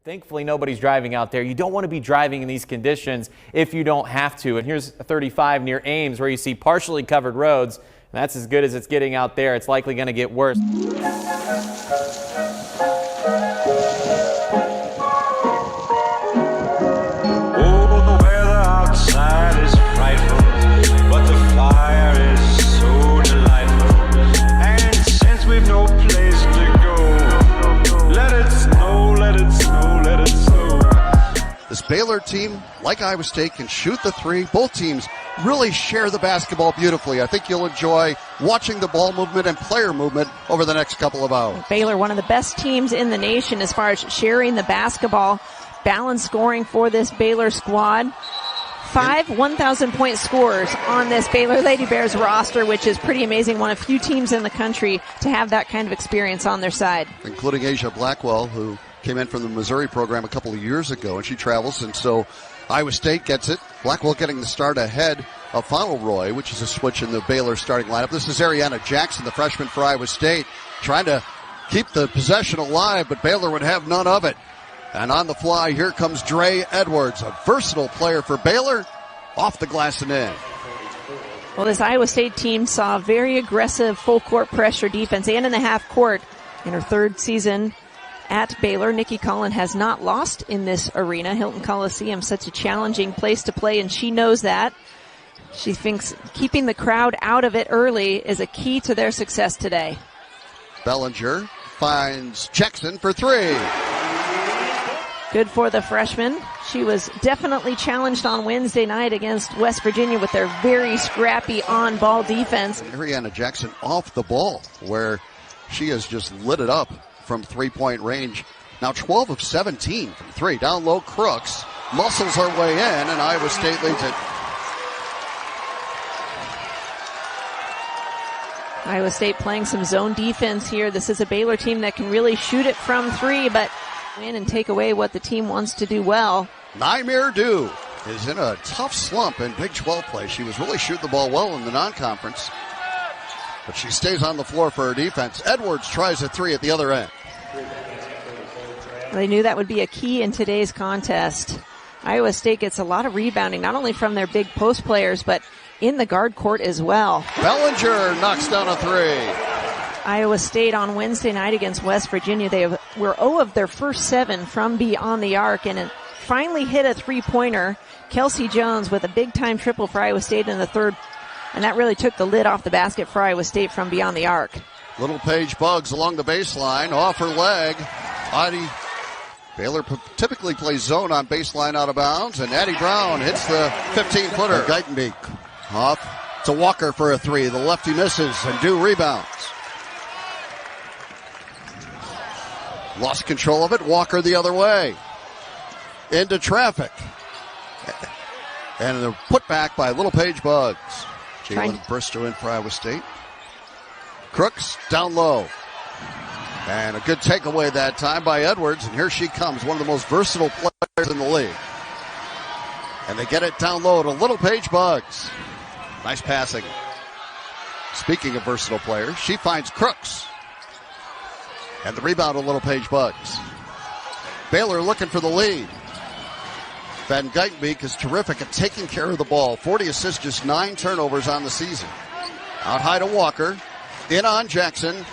Thankfully, nobody's driving out there. You don't want to be driving in these conditions if you don't have to. And here's 35 near Ames where you see partially covered roads. And that's as good as it's getting out there. It's likely going to get worse. This Baylor team, like Iowa State, can shoot the three. Both teams really share the basketball beautifully. I think you'll enjoy watching the ball movement and player movement over the next couple of hours. Baylor, one of the best teams in the nation as far as sharing the basketball. Balanced scoring for this Baylor squad. 5 1,000-point scorers on this Baylor Lady Bears roster, which is pretty amazing. One of few teams in the country to have that kind of experience on their side. Including Asia Blackwell, who came in from the Missouri program a couple of years ago, and she travels, and so Iowa State gets it. Blackwell getting the start ahead of Fauntleroy, which is a switch in the Baylor starting lineup. This is Ariana Jackson, the freshman for Iowa State, trying to keep the possession alive, but Baylor would have none of it. And on the fly, here comes Dre Edwards, a versatile player for Baylor, off the glass and in. Well, this Iowa State team saw very aggressive full-court pressure defense and in the half-court in her third season at Baylor. Nikki Collin has not lost in this arena. Hilton Coliseum, such a challenging place to play, and she knows that. She thinks keeping the crowd out of it early is a key to their success today. Bellinger finds Jackson for three. Good for the freshman. She was definitely challenged on Wednesday night against West Virginia with their very scrappy on-ball defense. Ariana Jackson off the ball, where she has just lit it up from three-point range. Now 12 of 17 from three. Down low, Crooks muscles her way in, and Iowa State leads it. Iowa State playing some zone defense here. This is a Baylor team that can really shoot it from three, but win and take away what the team wants to do well. Naimir Du is in a tough slump in Big 12 play. She was really shooting the ball well in the non-conference, but she stays on the floor for her defense. Edwards tries a three at the other end. They knew that would be a key in today's contest. Iowa State gets a lot of rebounding, not only from their big post players, but in the guard court as well. Bellinger knocks down a three. Iowa State on Wednesday night against West Virginia, they were 0 of their first 7 from beyond the arc, and it finally hit a three-pointer. Kelsey Jones with a big-time triple for Iowa State in the third, and that really took the lid off the basket for Iowa State from beyond the arc. Little Paige Buggs along the baseline, off her leg. Baylor typically plays zone on baseline out of bounds, and Addie Brown hits the 15-footer. Geitenbeek off to Walker for a three. The lefty misses, and Du rebounds. Lost control of it. Walker the other way. Into traffic. And a putback by Little Paige Buggs. Jalen Bristow in for Iowa State. Crooks down low. And a good takeaway that time by Edwards. And here she comes, one of the most versatile players in the league. And they get it down low to Little Paige Buggs. Nice passing. Speaking of versatile players, she finds Crooks. And the rebound to Little Paige Buggs. Baylor looking for the lead. Van Geitenbeek is terrific at taking care of the ball. 40 assists, just 9 turnovers on the season. Out high to Walker. In on Jackson.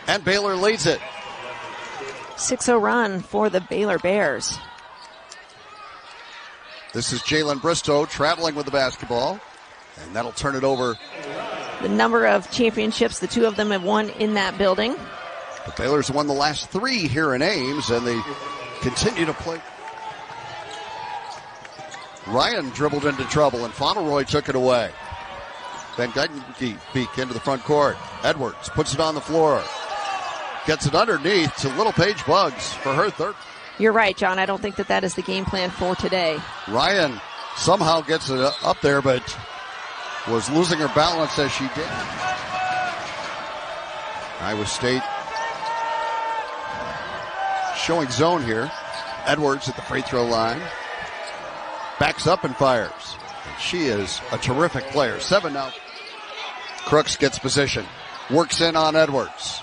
And Baylor leads it. 6-0 run for the Baylor Bears. This is Jalen Bristow traveling with the basketball. And that'll turn it over. The number of championships the two of them have won in that building. The Baylor's won the last 3 here in Ames, and they continue to play. Ryan dribbled into trouble, and Fauntleroy took it away. Van Geitenbeek into the front court. Edwards puts it on the floor. Gets it underneath to Little Paige Buggs for her third. You're right, John. I don't think that is the game plan for today. Ryan somehow gets it up there, but was losing her balance as she did. Iowa State showing zone here. Edwards at the free throw line. Backs up and fires. And she is a terrific player. 7 now. Crooks gets position. Works in on Edwards.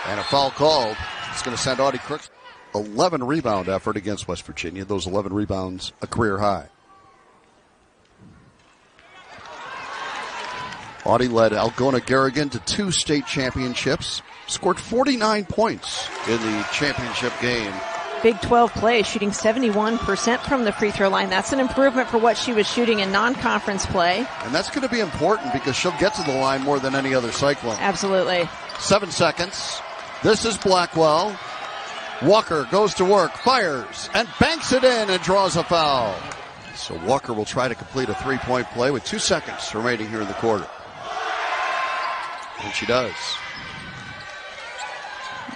And a foul called. It's going to send Audi Crooks 11 rebound effort against West Virginia. Those 11 rebounds, a career high. Audi led Algona Garrigan to 2 state championships, scored 49 points in the championship game. Big 12 play, shooting 71% from the free throw line. That's an improvement for what she was shooting in non-conference play. And that's going to be important because she'll get to the line more than any other Cyclone. Absolutely. 7 seconds. This is Blackwell. Walker goes to work, fires, and banks it in and draws a foul. So Walker will try to complete a 3-point play with 2 seconds remaining here in the quarter. And she does.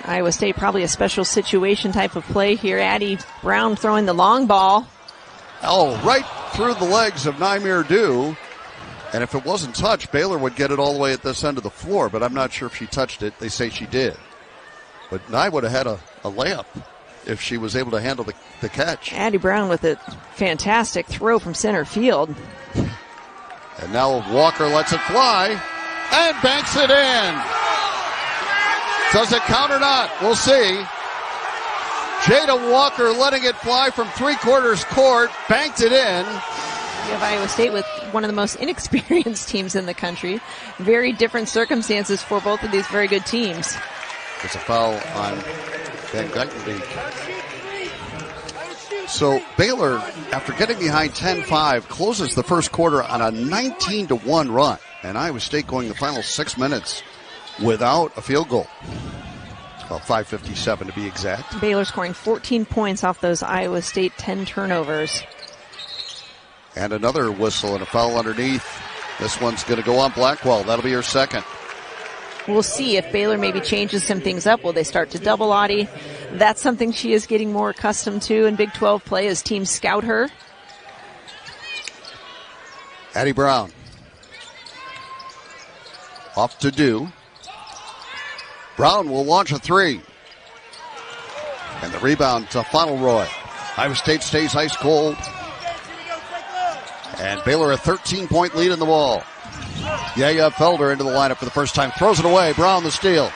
Iowa State probably a special situation type of play here. Addie Brown throwing the long ball. Oh, right through the legs of Naimir Dew. And if it wasn't touched, Baylor would get it all the way at this end of the floor, but I'm not sure if she touched it. They say she did. But Nye would have had a layup if she was able to handle the catch. Addie Brown with a fantastic throw from center field. And now Walker lets it fly and banks it in. Does it count or not? We'll see. Jada Walker letting it fly from 3/4 court, banked it in. You have Iowa State with one of the most inexperienced teams in the country. Very different circumstances for both of these very good teams. There's a foul on Van Guytenbeek. So Baylor, after getting behind 10-5, closes the first quarter on a 19-1 run. And Iowa State going the final 6 minutes without a field goal. Well, 5:57 to be exact. Baylor scoring 14 points off those Iowa State 10 turnovers. And another whistle and a foul underneath. This one's going to go on Blackwell. That'll be her second. We'll see if Baylor maybe changes some things up. Will they start to double Audi? That's something she is getting more accustomed to in Big 12 play as teams scout her. Addie Brown. Off to Dew. Brown will launch a 3. And the rebound to Fauntleroy. Iowa State stays ice cold. And Baylor a 13-point lead in the ball. Yaya Felder into the lineup for the first time. Throws it away. Brown the steal.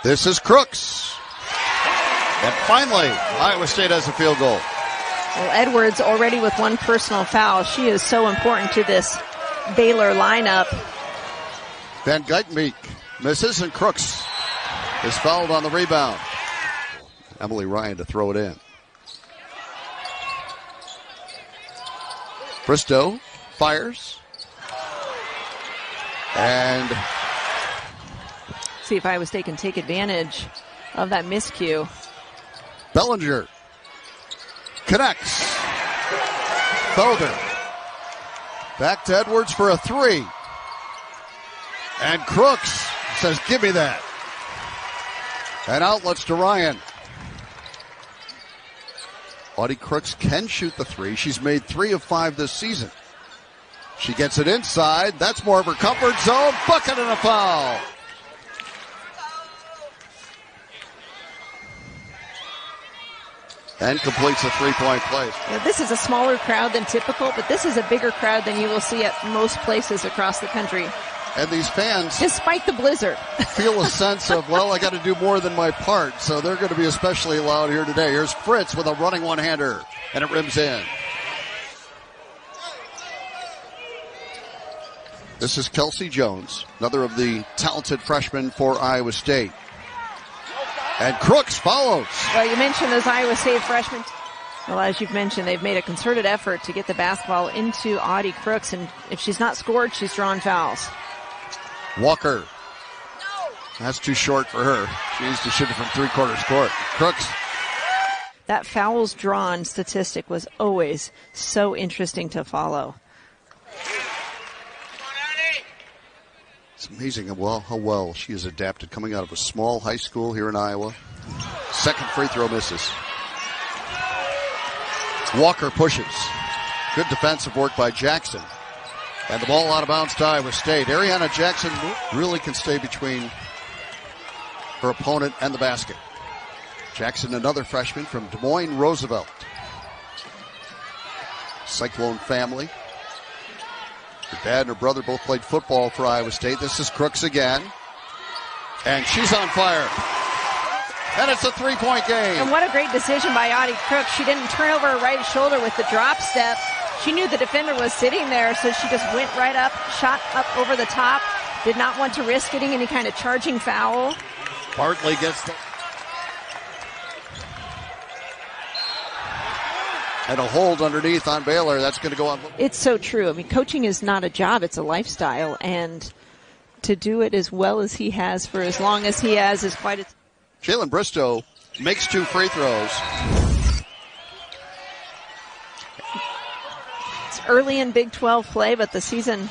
This is Crooks. And finally, Iowa State has a field goal. Well, Edwards already with one personal foul. She is so important to this Baylor lineup. Van Guytenbeek misses, and Crooks is fouled on the rebound. Emily Ryan to throw it in. Bristow fires. And See if Iowa State can take advantage of that miscue. Bellinger connects. Felder back to Edwards for a 3. And Crooks says, give me that. And outlets to Ryan. Audi Crooks can shoot the 3. She's made 3 of 5 this season. She gets it inside. That's more of her comfort zone. Bucket and a foul. And completes a 3-point play. Now, this is a smaller crowd than typical, but this is a bigger crowd than you will see at most places across the country. And these fans, despite the blizzard, feel a sense of, well, I got to do more than my part. So they're going to be especially loud here today. Here's Fritz with a running one-hander, and it rims in. This is Kelsey Jones, another of the talented freshmen for Iowa State. And Crooks follows. Well, you mentioned those Iowa State freshmen. Well, as you've mentioned, they've made a concerted effort to get the basketball into Audi Crooks, and if she's not scored, she's drawn fouls. Walker. That's too short for her. She needs to shoot it from 3/4 court. Crooks. That fouls drawn statistic was always so interesting to follow. It's amazing how well she has adapted coming out of a small high school here in Iowa. Second free throw misses. Walker pushes. Good defensive work by Jackson. And the ball out of bounds to Iowa State. Ariana Jackson really can stay between her opponent and the basket. Jackson, another freshman from Des Moines Roosevelt. Cyclone family. Her dad and her brother both played football for Iowa State. This is Crooks again. And she's on fire. And it's a 3-point game. And what a great decision by Audi Crooks. She didn't turn over her right shoulder with the drop step. She knew the defender was sitting there, so she just went right up, shot up over the top. Did not want to risk getting any kind of charging foul. Bartley gets the... And a hold underneath on Baylor. That's going to go on. It's so true. I mean, coaching is not a job. It's a lifestyle. And to do it as well as he has for as long as he has is quite a... Jalen Bristow makes 2 free throws. It's early in Big 12 play, but the season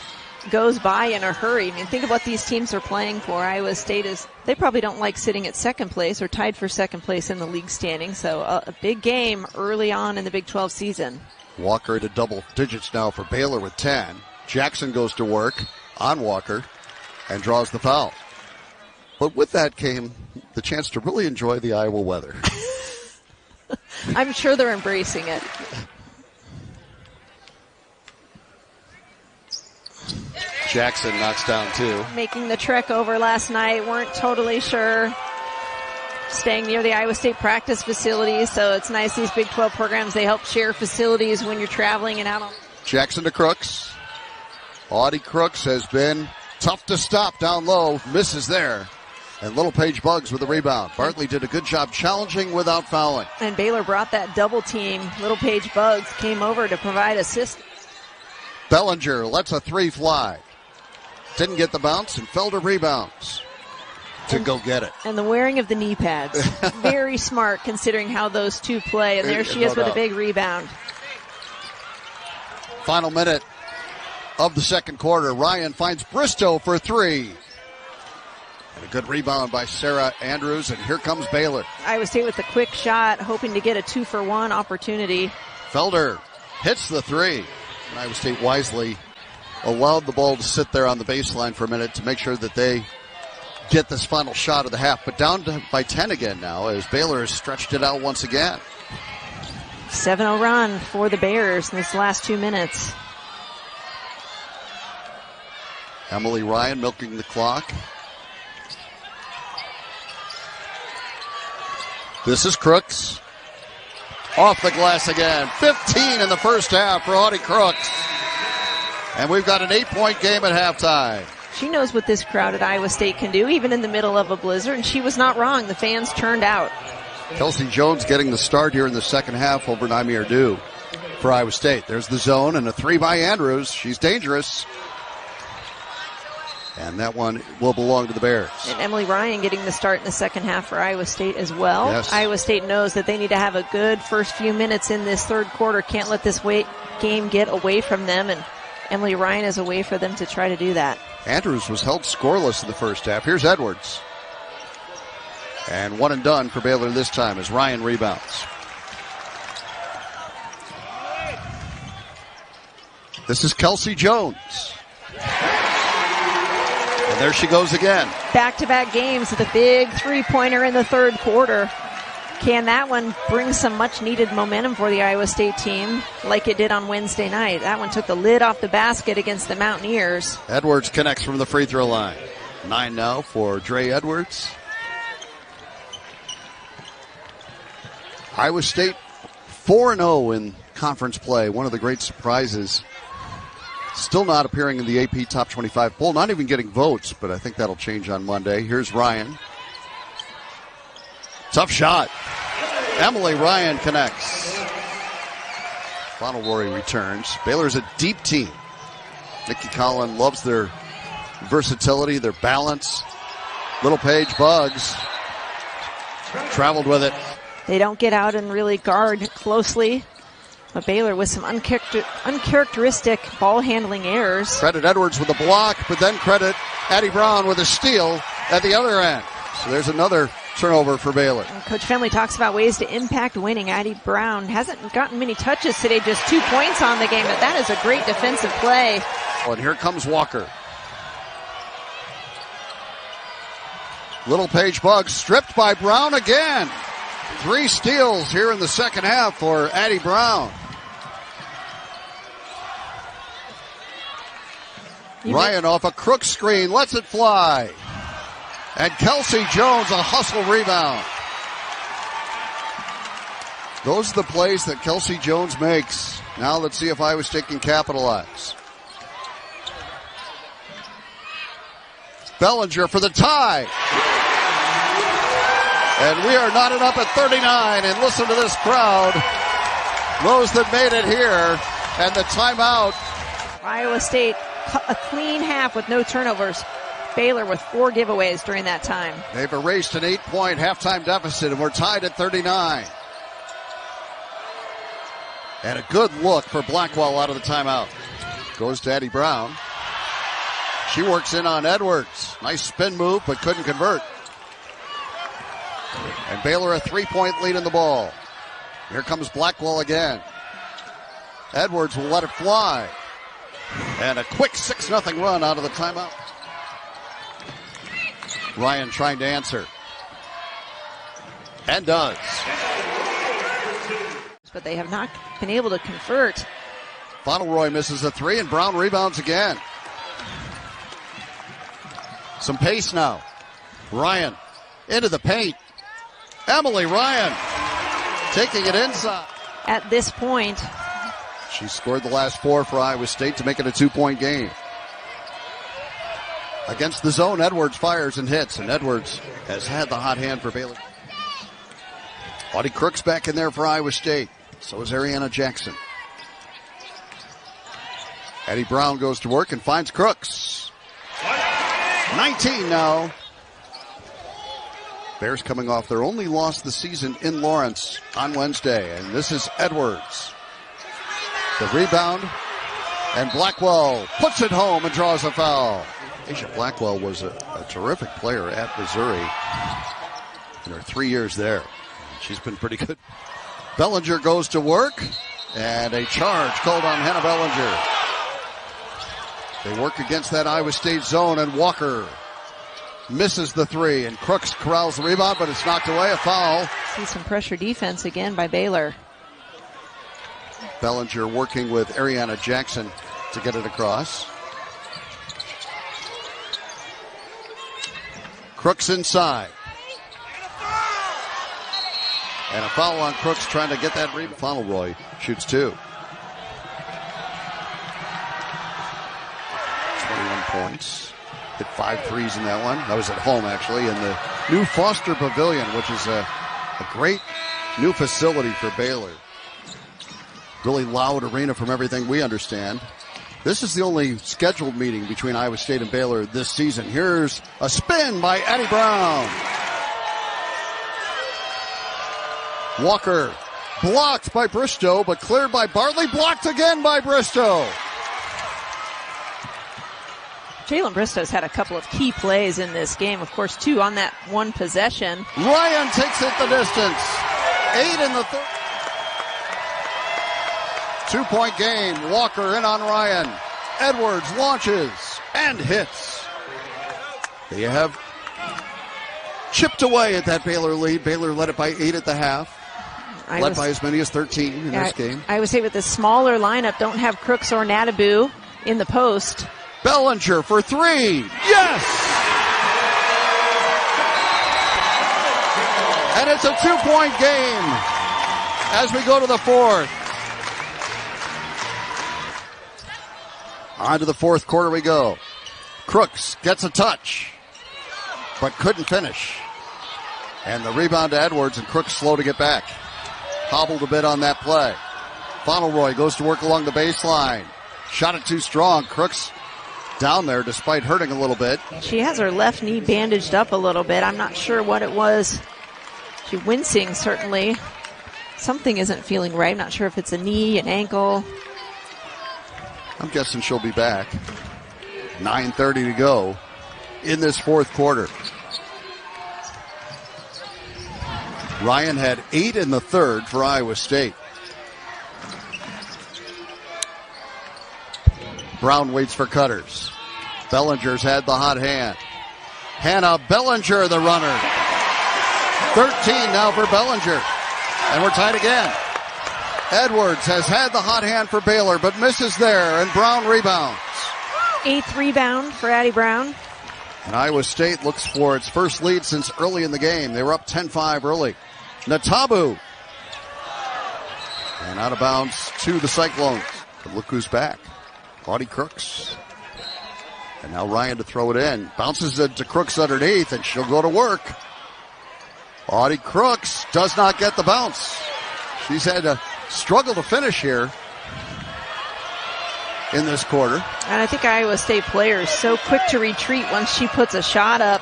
goes by in a hurry. I mean, think of what these teams are playing for. Iowa State they probably don't like sitting at second place or tied for second place in the league standing. So a big game early on in the Big 12 season. Walker into double digits now for Baylor with 10. Jackson goes to work on Walker and draws the foul. But with that came the chance to really enjoy the Iowa weather. I'm sure they're embracing it. Jackson knocks down 2. Making the trek over last night, weren't totally sure. Staying near the Iowa State practice facilities, so it's nice these Big 12 programs, they help share facilities when you're traveling and out on. Jackson to Crooks. Audi Crooks has been tough to stop down low, misses there. And Little Paige Buggs with the rebound. Bartley did a good job challenging without fouling. And Baylor brought that double team. Little Paige Buggs came over to provide assist. Bellinger lets a 3 fly. Didn't get the bounce, and Felder rebounds to go get it. And the wearing of the knee pads. Very smart considering how those two play. And there she is with a big rebound. Final minute of the second quarter. Ryan finds Bristow for 3. And a good rebound by Sarah Andrews, and here comes Baylor. Iowa State with a quick shot, hoping to get a 2-for-1 opportunity. Felder hits the 3. And Iowa State wisely allowed the ball to sit there on the baseline for a minute to make sure that they get this final shot of the half. But down by 10 again now as Baylor has stretched it out once again. 7-0 run for the Bears in this last 2 minutes. Emily Ryan milking the clock. This is Crooks. Off the glass again. 15 in the first half for Audi Crooks. And we've got an 8-point game at halftime. She knows what this crowd at Iowa State can do, even in the middle of a blizzard, and she was not wrong. The fans turned out. Kelsey Jones getting the start here in the second half over Naimi Ardou for Iowa State. There's the zone and a 3 by Andrews. She's dangerous. And that one will belong to the Bears. And Emily Ryan getting the start in the second half for Iowa State as well. Yes. Iowa State knows that they need to have a good first few minutes in this third quarter. Can't let this game get away from them, and Emily Ryan is a way for them to try to do that. Andrews was held scoreless in the first half. Here's Edwards. And one and done for Baylor this time as Ryan rebounds. This is Kelsey Jones. And there she goes again. Back-to-back games with a big three-pointer in the third quarter. Can that one bring some much-needed momentum for the Iowa State team like it did on Wednesday night? That one took the lid off the basket against the Mountaineers. Edwards connects from the free throw line. 9 now for Dre Edwards. Iowa State 4-0 in conference play. One of the great surprises. Still not appearing in the AP Top 25 poll. Not even getting votes, but I think that'll change on Monday. Here's Ryan. Tough shot. Emily Ryan connects. Bonawari returns. Baylor's a deep team. Nikki Collin loves their versatility, their balance. Little Paige Buggs traveled with it. They don't get out and really guard closely. But Baylor with some uncharacteristic ball handling errors. Credit Edwards with a block, but then credit Addie Brown with a steal at the other end. So there's another turnover for Baylor. And Coach Fenley talks about ways to impact winning. Addie Brown hasn't gotten many touches today, just 2 points on the game, but that is a great defensive play. Oh, and here comes Walker. Little Paige Buggs stripped by Brown again. 3 steals here in the second half for Addie Brown. Ryan off a Crooks screen, lets it fly. And Kelsey Jones, a hustle rebound. Those are the plays that Kelsey Jones makes. Now let's see if Iowa State can capitalize. Bellinger for the tie. And we are knotted up at 39. And listen to this crowd. Those that made it here. And the timeout. Iowa State, a clean half with no turnovers. Baylor with 4 giveaways during that time. They've erased an 8-point halftime deficit, and we're tied at 39. And a good look for Blackwell out of the timeout. Goes to Addie Brown. She works in on Edwards. Nice spin move, but couldn't convert. And Baylor a 3-point lead in the ball. Here comes Blackwell again. Edwards will let it fly. And a quick 6-0 run out of the timeout. Ryan trying to answer. And does. But they have not been able to convert. Fauntleroy misses a 3, and Brown rebounds again. Some pace now. Ryan into the paint. Emily Ryan taking it inside. At this point, she scored the last 4 for Iowa State to make it a 2-point game. Against the zone, Edwards fires and hits, and Edwards has had the hot hand for Baylor. Audi Crooks back in there for Iowa State. So is Ariana Jackson. Addie Brown goes to work and finds Crooks. 19 now. Bears coming off their only loss this season in Lawrence on Wednesday. And this is Edwards. The rebound. And Blackwell puts it home and draws a foul. Asia Blackwell was a terrific player at Missouri in her 3 years there. She's been pretty good. Bellinger goes to work, and a charge called on Hannah Bellinger. They work against that Iowa State zone, and Walker misses the 3, and Crooks corrals the rebound, but it's knocked away, a foul. See some pressure defense again by Baylor. Bellinger working with Ariana Jackson to get it across. Crooks inside. And a foul on Crooks trying to get that rebound. Fauntleroy shoots 2. 21 points. Hit 5 threes in that one. That was at home, actually, in the new Foster Pavilion, which is a great new facility for Baylor. Really loud arena from everything we understand. This is the only scheduled meeting between Iowa State and Baylor this season. Here's a spin by Addie Brown. Walker blocked by Bristow, but cleared by Bartley. Blocked again by Bristow. Jalen Bristow's had a couple of key plays in this game. Of course, 2 on that one possession. Ryan takes it the distance. 8 in the third. 2-point game. Walker in on Ryan. Edwards launches and hits. They have chipped away at that Baylor lead. Baylor led it by 8 at the half. Led by as many as 13 in this game. I would say with the smaller lineup, don't have Crooks or Nadabu in the post. Bellinger for 3. Yes! And it's a 2-point game as we go to the 4th. On to the 4th quarter we go. Crooks gets a touch, but couldn't finish. And the rebound to Edwards, and Crooks slow to get back. Hobbled a bit on that play. Fauntleroy goes to work along the baseline. Shot it too strong. Crooks down there despite hurting a little bit. She has her left knee bandaged up a little bit. I'm not sure what it was. She's wincing, certainly. Something isn't feeling right. I'm not sure if it's a knee, an ankle. I'm guessing she'll be back. 9:30 to go in this 4th quarter. Ryan had 8 in the 3rd for Iowa State. Brown waits for cutters. Bellinger's had the hot hand. Hannah Bellinger, the runner. 13 now for Bellinger. And we're tied again. Edwards has had the hot hand for Baylor, but misses there, and Brown rebounds. 8th rebound for Addie Brown. And Iowa State looks for its first lead since early in the game. They were up 10-5 early. Natabu. And out of bounds to the Cyclones. But look who's back. Audi Crooks. And now Ryan to throw it in. Bounces it to Crooks underneath, and she'll go to work. Audi Crooks does not get the bounce. She's had to struggle to finish here in this quarter. And I think Iowa State players so quick to retreat once she puts a shot up.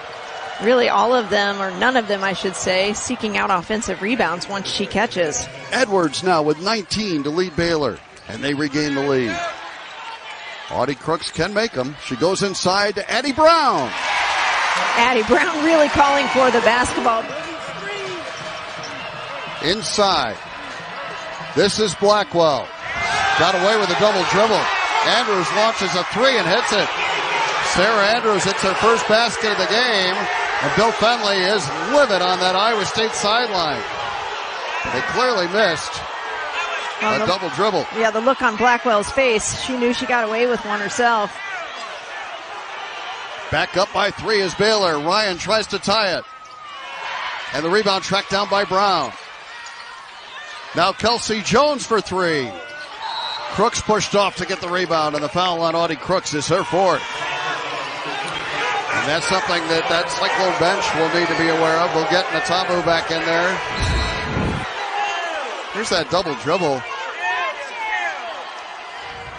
Really all of them, or none of them I should say, seeking out offensive rebounds once she catches. Edwards now with 19 to lead Baylor, and they regain the lead. Audi Crooks can make them. She goes inside to Addie Brown. Addie Brown really calling for the basketball. Inside. This is Blackwell. Got away with a double dribble. Andrews launches a three and hits it. Sarah Andrews hits her first basket of the game. And Bill Fenley is livid on that Iowa State sideline. They clearly missed a double dribble. Yeah, the look on Blackwell's face. She knew she got away with one herself. Back up by 3 is Baylor. Ryan tries to tie it. And the rebound tracked down by Brown. Now Kelsey Jones for 3. Crooks pushed off to get the rebound, and the foul on Audi Crooks is her 4th. And that's something that Cyclone bench will need to be aware of. We'll get Natabu back in there. Here's that double dribble.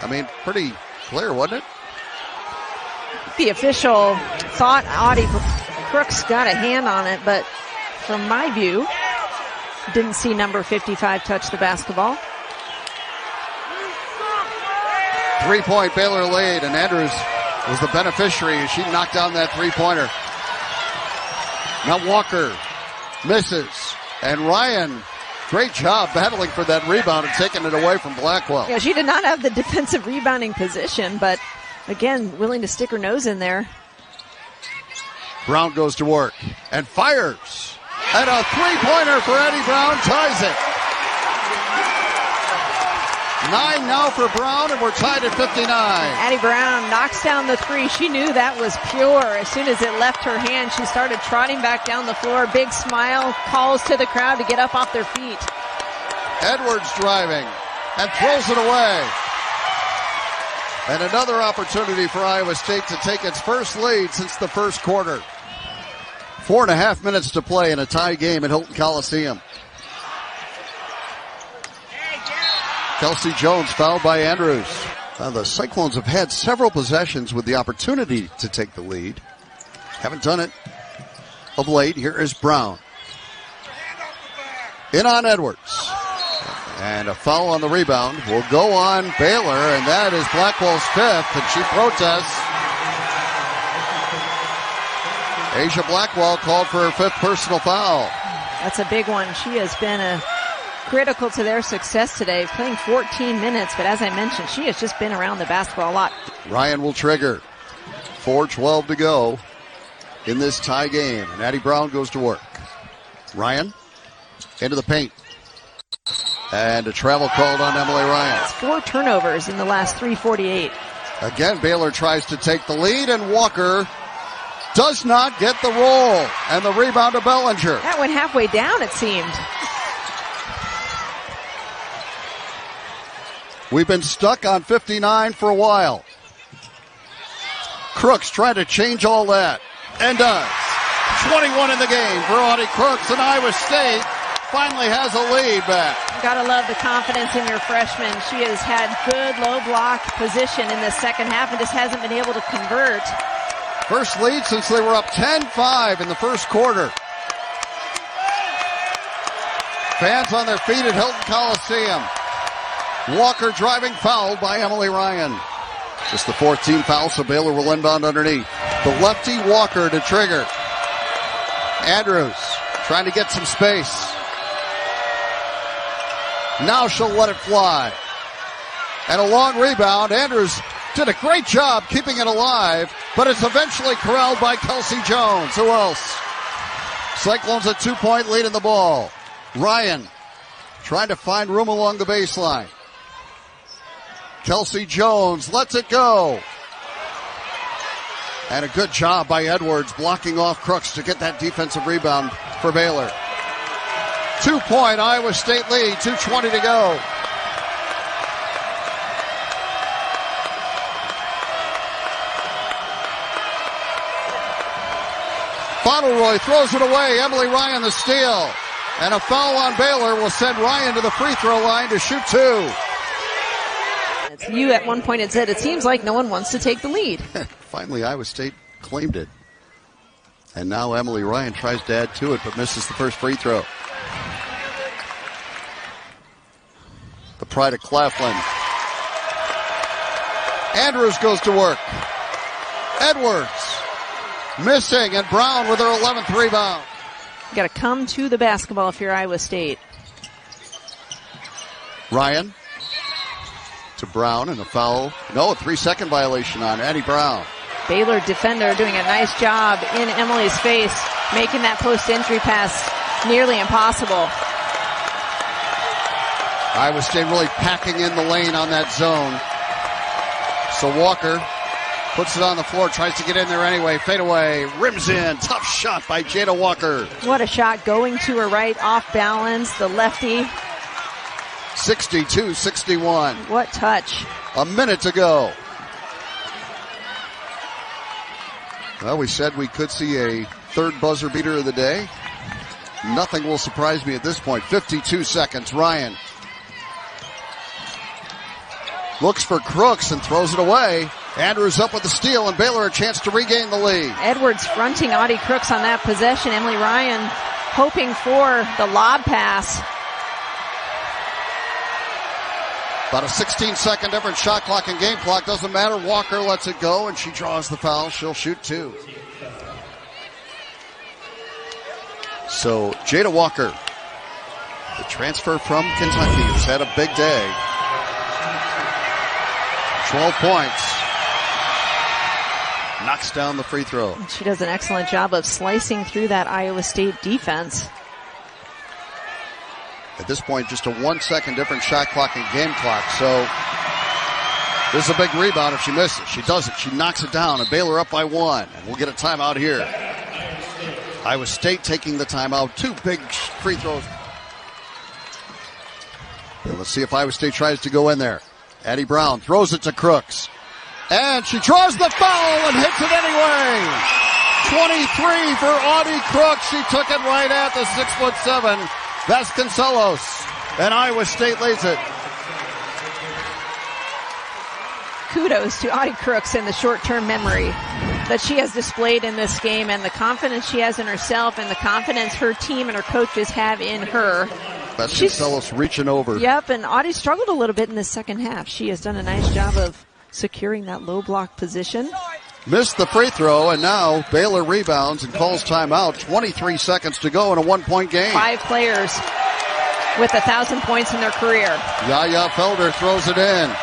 I mean, pretty clear, wasn't it? The official thought Audi Crooks got a hand on it, but from my view, didn't see number 55 touch the basketball. 3-point Baylor lead, and Andrews was the beneficiary. She knocked down that three-pointer. Now Walker misses, and Ryan, great job battling for that rebound and taking it away from Blackwell. Yeah, she did not have the defensive rebounding position, but again, willing to stick her nose in there. Brown goes to work and fires. And a three-pointer for Addie Brown ties it. 9 now for Brown, and we're tied at 59. Addie Brown knocks down the three. She knew that was pure. As soon as it left her hand, she started trotting back down the floor. Big smile, calls to the crowd to get up off their feet. Edwards driving and throws it away. And another opportunity for Iowa State to take its first lead since the first quarter. 4.5 minutes to play in a tie game at Hilton Coliseum. Kelsey Jones fouled by Andrews. The Cyclones have had several possessions with the opportunity to take the lead. Haven't done it of late. Here is Brown. In on Edwards. And a foul on the rebound will go on Baylor, and that is Blackwell's 5th, and she protests. Asia Blackwell called for her 5th personal foul. That's a big one. She has been critical to their success today, playing 14 minutes, but as I mentioned, she has just been around the basketball a lot. Ryan will trigger. 4:12 to go in this tie game, and Addie Brown goes to work. Ryan into the paint. And a travel called on Emily Ryan. It's 4 turnovers in the last 3:48. Again, Baylor tries to take the lead, and Walker does not get the roll. And the rebound to Bellinger. That went halfway down, it seemed. We've been stuck on 59 for a while. Crooks trying to change all that, and does. 21 in the game for Audi Crooks, and Iowa State finally has a lead back. Gotta love the confidence in your freshman. She has had good low block position in the second half and just hasn't been able to convert. First lead since they were up 10-5 in the first quarter. Fans on their feet at Hilton Coliseum. Walker driving, fouled by Emily Ryan. Just the 4th team foul, so Baylor will inbound underneath. The lefty Walker to trigger. Andrews trying to get some space. Now she'll let it fly. And a long rebound. Andrews did a great job keeping it alive, but it's eventually corralled by Kelsey Jones. Who else? Cyclones a 2-point lead in the ball. Ryan trying to find room along the baseline. Kelsey Jones lets it go. And a good job by Edwards blocking off Crooks to get that defensive rebound for Baylor. 2-point Iowa State lead, 2:20 to go. Fauntleroy throws it away. Emily Ryan the steal. And a foul on Baylor will send Ryan to the free throw line to shoot 2. You at one point had said it seems like no one wants to take the lead. Finally, Iowa State claimed it. And now Emily Ryan tries to add to it, but misses the first free throw. The pride of Claflin. Andrews goes to work. Edwards missing, and Brown with her 11th rebound. You got to come to the basketball if you're Iowa State. Ryan to Brown, and a foul. No, a 3-second violation on Addie Brown. Baylor defender doing a nice job in Emily's face, making that post-entry pass nearly impossible. Iowa State really packing in the lane on that zone. So Walker puts it on the floor, tries to get in there anyway. Fade away, rims in. Tough shot by Jada Walker. What a shot, going to her right, off balance, the lefty. 62-61. What touch. A minute to go. Well, we said we could see a third buzzer beater of the day. Nothing will surprise me at this point. 52 seconds. Ryan looks for Crooks and throws it away. Andrews up with the steal, and Baylor a chance to regain the lead. Edwards fronting Audi Crooks on that possession. Emily Ryan hoping for the lob pass. About a 16-second difference, shot clock and game clock. Doesn't matter. Walker lets it go, and she draws the foul. She'll shoot 2. So Jada Walker, the transfer from Kentucky, has had a big day. 12 points. Knocks down the free throw. She does an excellent job of slicing through that Iowa State defense. At this point, just a 1-second difference shot clock and game clock. So this is a big rebound if she misses. She doesn't. She knocks it down, and Baylor up by 1. And we'll get a timeout here. Iowa State taking the timeout. 2 big free throws. And let's see if Iowa State tries to go in there. Addie Brown throws it to Crooks. And she draws the foul and hits it anyway. 23 for Audi Crooks. She took it right at the 6'7" Vasconcelos. And Iowa State leads it. Kudos to Audi Crooks in the short-term memory that she has displayed in this game, and the confidence she has in herself, and the confidence her team and her coaches have in her. Vasconcelos reaching over. Yep, and Audi struggled a little bit in the second half. She has done a nice job of securing that low block position. Missed the free throw, and now Baylor rebounds and calls timeout. 23 seconds to go in a 1-point game. 5 players with 1,000 points in their career. Yaya Felder throws it in.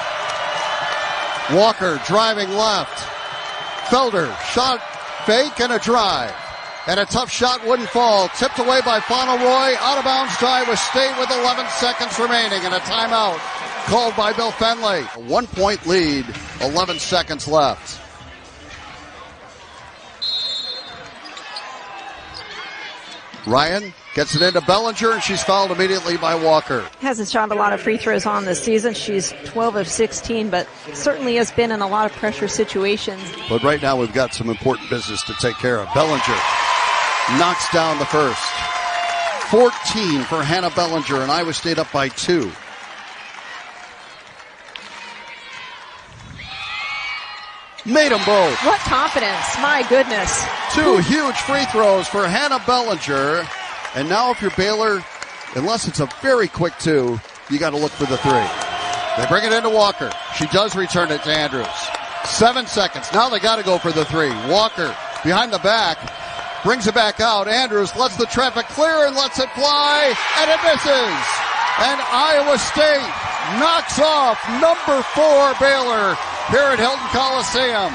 Walker driving left. Felder, shot fake and a drive. And a tough shot wouldn't fall. Tipped away by Fauntleroy. Out of bounds to Iowa State with 11 seconds remaining and a timeout called by Bill Fenley. A 1-point lead, 11 seconds left. Ryan gets it into Bellinger, and she's fouled immediately by Walker. Hasn't shot a lot of free throws on this season. She's 12 of 16, but certainly has been in a lot of pressure situations. But right now we've got some important business to take care of. Bellinger knocks down the first. 14 for Hannah Bellinger, and Iowa State up by 2. Made them both. What confidence. My goodness. 2 huge free throws for Hannah Bellinger. And now if you're Baylor, unless it's a very quick 2, you got to look for the 3. They bring it into Walker. She does return it to Andrews. 7 seconds. Now they got to go for the 3. Walker behind the back. Brings it back out. Andrews lets the traffic clear and lets it fly. And it misses. And Iowa State knocks off number 4 Baylor here at Hilton Coliseum.